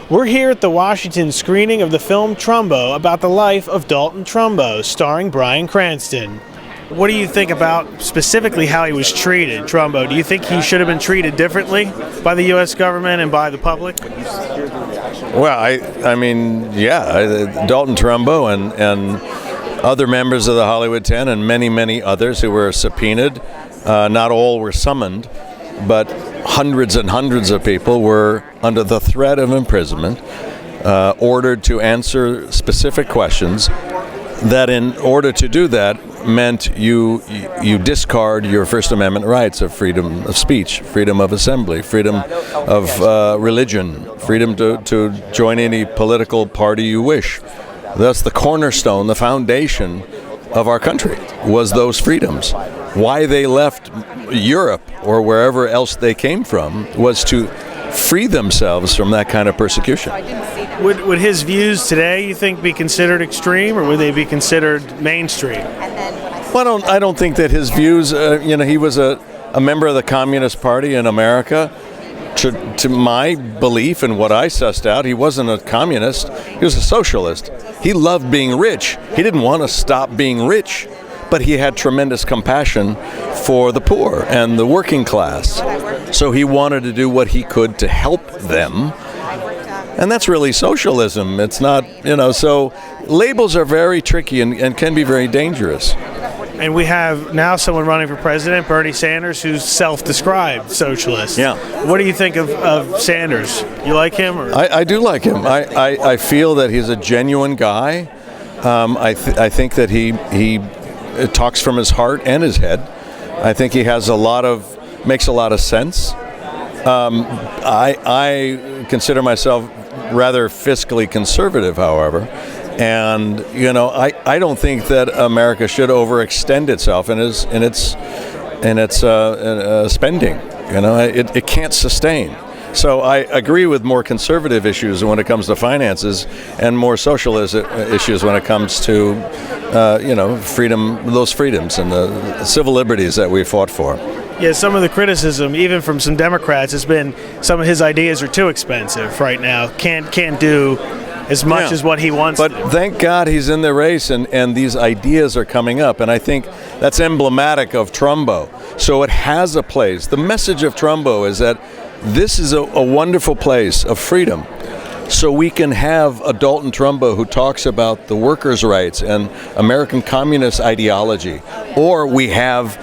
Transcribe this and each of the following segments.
We're here at the Washington screening of the film Trumbo about the life of Dalton Trumbo, starring Bryan Cranston. What do you think about specifically how he was treated, Trumbo? Do you think he should have been treated differently by the U.S. government and by the public? Well, I mean, yeah, Dalton Trumbo and other members of the Hollywood 10 and many, many others who were subpoenaed. Not all were summoned, but hundreds and hundreds of people were under the threat of imprisonment, ordered to answer specific questions that in order to do that meant you discard your First Amendment rights of freedom of speech, freedom of assembly, freedom of religion, freedom to join any political party you wish. That's the cornerstone, the foundation of our country, was those freedoms. Why they left Europe or wherever else they came from was to free themselves from that kind of persecution. Would his views today, you think, be considered extreme, or would they be considered mainstream? Well, I don't think that his views, he was a member of the Communist Party in America. To my belief and what I sussed out, he wasn't a communist, he was a socialist. He loved being rich. He didn't want to stop being rich, but he had tremendous compassion for the poor and the working class. So he wanted to do what he could to help them. And that's really socialism. It's not, so labels are very tricky and can be very dangerous. And we have now someone running for president, Bernie Sanders, who's self-described socialist. Yeah. What do you think of Sanders? You like him? Or? I do like him. I feel that he's a genuine guy. I think that he talks from his heart and his head. I think he has makes a lot of sense. I consider myself rather fiscally conservative, however. And I don't think that America should overextend itself in its spending. It can't sustain. So I agree with more conservative issues when it comes to finances, and more socialist issues when it comes to freedom, those freedoms and the civil liberties that we fought for. Yeah, some of the criticism, even from some Democrats, has been some of his ideas are too expensive right now. Can't do as much as what he wants but to do. Thank God he's in the race, and these ideas are coming up, and I think that's emblematic of Trumbo. So it has a place. The message of Trumbo is that this is a wonderful place of freedom. So we can have a Dalton Trumbo who talks about the workers' rights and American communist ideology, or we have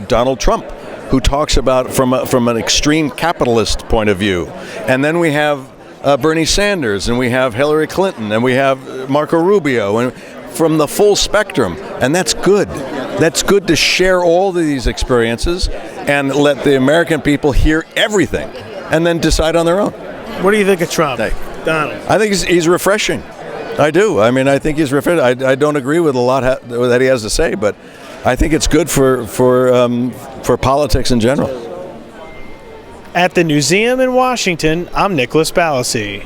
Donald Trump who talks about from an extreme capitalist point of view, and then we have Bernie Sanders, and we have Hillary Clinton, and we have Marco Rubio, and from the full spectrum, and that's good. That's good to share all of these experiences and let the American people hear everything, and then decide on their own. What do you think of Trump, Donald? I think he's refreshing. I do. I mean, I think he's refreshing. I don't agree with a lot that he has to say, but I think it's good for politics in general. At the museum in Washington, I'm Nicholas Balassi.